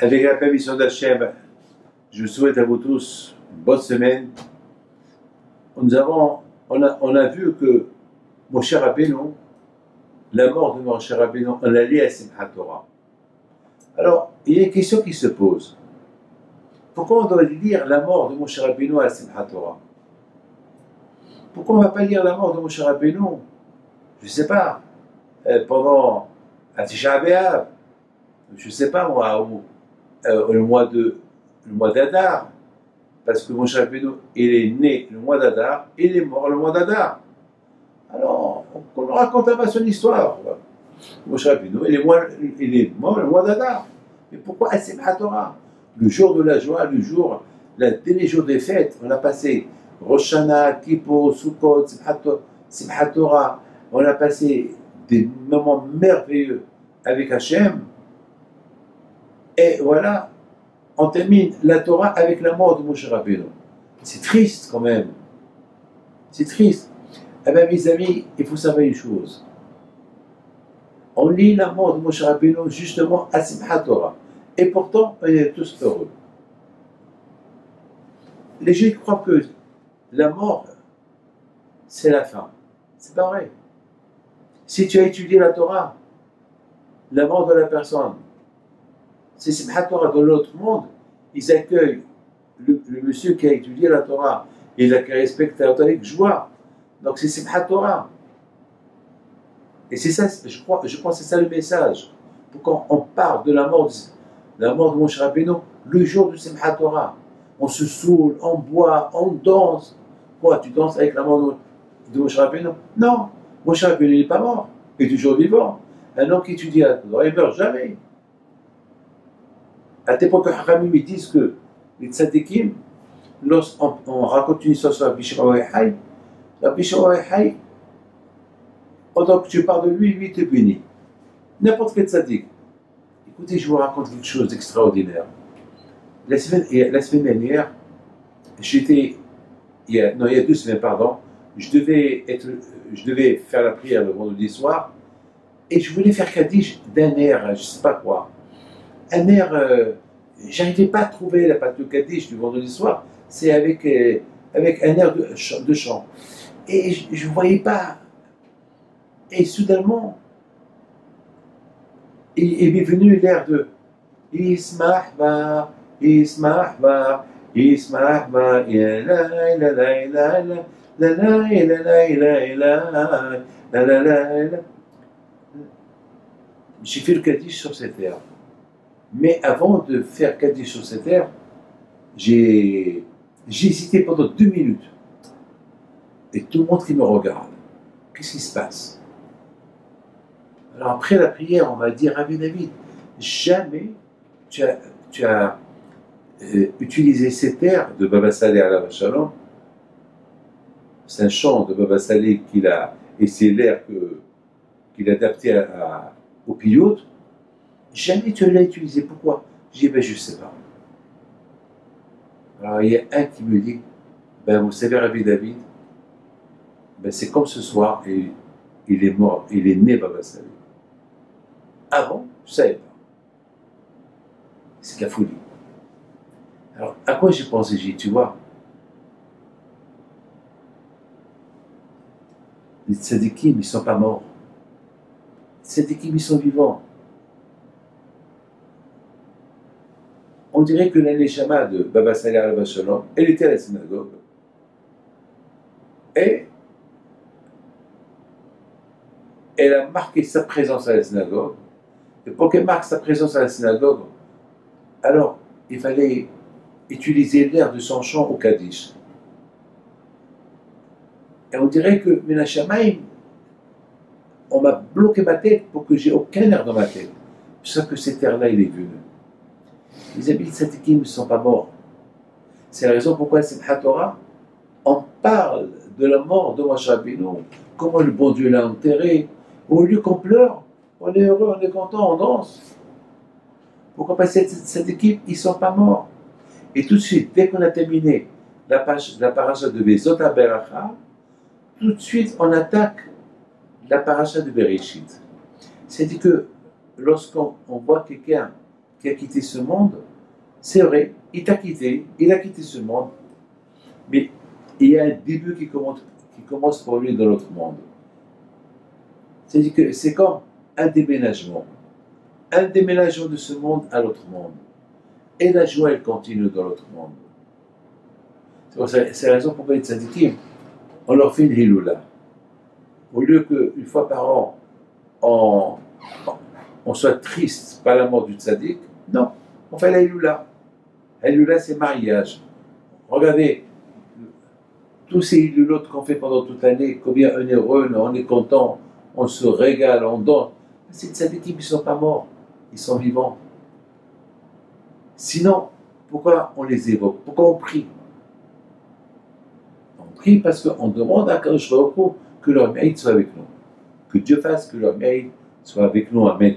Avec la permission d'Hachem, je vous souhaite à vous tous une bonne semaine. On a vu que Moshe Rabbeinu, la mort de Moshe Rabbeinu, on l'a lié à Simchat Torah. Alors, il y a une question qui se pose. Pourquoi on doit lire la mort de Moshe Rabbeinu à Simchat Torah? Pourquoi on ne va pas lire la mort de Moshe Rabbeinu, je ne sais pas, pendant Tisha B'Av, je ne sais pas moi, ou le mois d'Adar, parce que Moshe Rabbeinu, il est né le mois d'Adar, il est mort le mois d'Adar. Alors, on raconte pas son histoire. Moshe Rabbeinu, il est mort le mois d'Adar. Mais pourquoi à Simchat Torah? Le jour de la joie, le jour, les jours des fêtes, on a passé Rosh Hashanah, Kippour, Sukkot, Simchat Torah, on a passé des moments merveilleux avec Hachem. Et voilà, on termine la Torah avec la mort de Moshe Rabbeinu. C'est triste quand même. C'est triste. Eh bien mes amis, il faut savoir une chose. On lit la mort de Moshe Rabbeinu justement à Simchat Torah. Et pourtant, on est tous heureux. Les Juifs croient que la mort, c'est la fin. C'est pas vrai. Si tu as étudié la Torah, la mort de la personne, c'est Simchat Torah. Dans l'autre monde, ils accueillent le monsieur qui a étudié la Torah et qui respecte la Torah avec joie. Donc c'est Simchat Torah. Et c'est ça, je pense que c'est ça le message. Pourquoi on parle de la mort de Moshe Rabbeinu le jour de Simchat Torah. On se saoule, on boit, on danse. Quoi, tu danses avec la mort de Moshe Rabbeinu? Non, Moshe Rabbeinu n'est pas mort, il est toujours vivant. Un homme qui étudie la Torah, il ne meurt jamais. À l'époque, les Hachamim disent que les tzadikim, lorsqu'on raconte une histoire sur Rabbi Shimon bar Yochai, pendant que tu parles de lui, lui te bénit. N'importe quel tzadik. Écoutez, je vous raconte quelque chose d'extraordinaire. La semaine dernière, il y a 2 semaines, pardon, je devais faire la prière le vendredi soir, et je voulais faire Kaddish d'un air, je ne sais pas quoi. Un air, j'arrivais pas à trouver la pâte de Kaddish du vendredi soir, c'est avec un air de chant. Et je ne voyais pas. Et soudainement, il est venu l'air de Ismah ba, Ismah ba, Ismah ba, la la la la la la la la la la la. J'ai fait le Kaddish sur cette air. Mais avant de faire Kaddish sur cette air, j'ai hésité pendant 2 minutes. Et tout le monde qui me regarde. Qu'est-ce qui se passe? Alors après la prière, on m'a dit, Rabbi David, jamais tu as utilisé cet air de Baba Saleh alav shalom. C'est un chant de Baba Saleh et c'est l'air qu'il a adapté au piyut. Jamais tu l'as utilisé. Pourquoi? J'ai dit, ben je ne sais pas. Alors il y a un qui me dit, ben vous savez Rabbi David, ben c'est comme ce soir, et il est mort, il est né Baba Saleh. Avant, je ne savais pas. C'est de la folie. Alors, à quoi j'ai pensé? J'ai dit, tu vois, les tzadikim, ils ne sont pas morts. Les tzadikim, ils sont vivants. On dirait que la neshama de Baba Saleh alav shalom, elle était à la synagogue. Et elle a marqué sa présence à la synagogue. Et pour qu'elle marque sa présence à la synagogue, alors il fallait utiliser l'air de son chant au Kaddish. Et on dirait que Mina Shamayim, on m'a bloqué ma tête pour que j'ai aucun air dans ma tête. C'est que cet air-là, il est venu. Les amis de tzadikim ne sont pas morts. C'est la raison pourquoi Simchat Torah, on parle de la mort de Moshe Rabbeinu, comment le bon Dieu l'a enterré. Au lieu qu'on pleure, on est heureux, on est content, on danse. Pourquoi? Parce que cette équipe, ils ne sont pas morts. Et tout de suite, dès qu'on a terminé la paracha de Bezot HaBeracha, tout de suite, on attaque la paracha de Bereshit. C'est-à-dire que lorsqu'on voit quelqu'un qui a quitté ce monde, c'est vrai, il t'a quitté, il a quitté ce monde, mais il y a un début qui commence pour lui dans l'autre monde. C'est-à-dire que c'est comme un déménagement de ce monde à l'autre monde. Et la joie, elle continue dans l'autre monde. C'est la raison pour laquelle les tzadikim, on leur fait une hiloula. Au lieu qu'une fois par an, on soit triste par la mort du tzadik, non, on fait la hiloula. La hiloula, c'est mariage. Regardez, tous ces hiloulotes qu'on fait pendant toute l'année, combien on est heureux, on est content, on se régale, on donne. Ces tzadikim, ils ne sont pas morts, ils sont vivants. Sinon, pourquoi on les évoque? Pourquoi on prie? On prie parce qu'on demande à Kadosh Baruch Hu que leur mérite soit avec nous. Que Dieu fasse que leur mérite soit avec nous. Amen.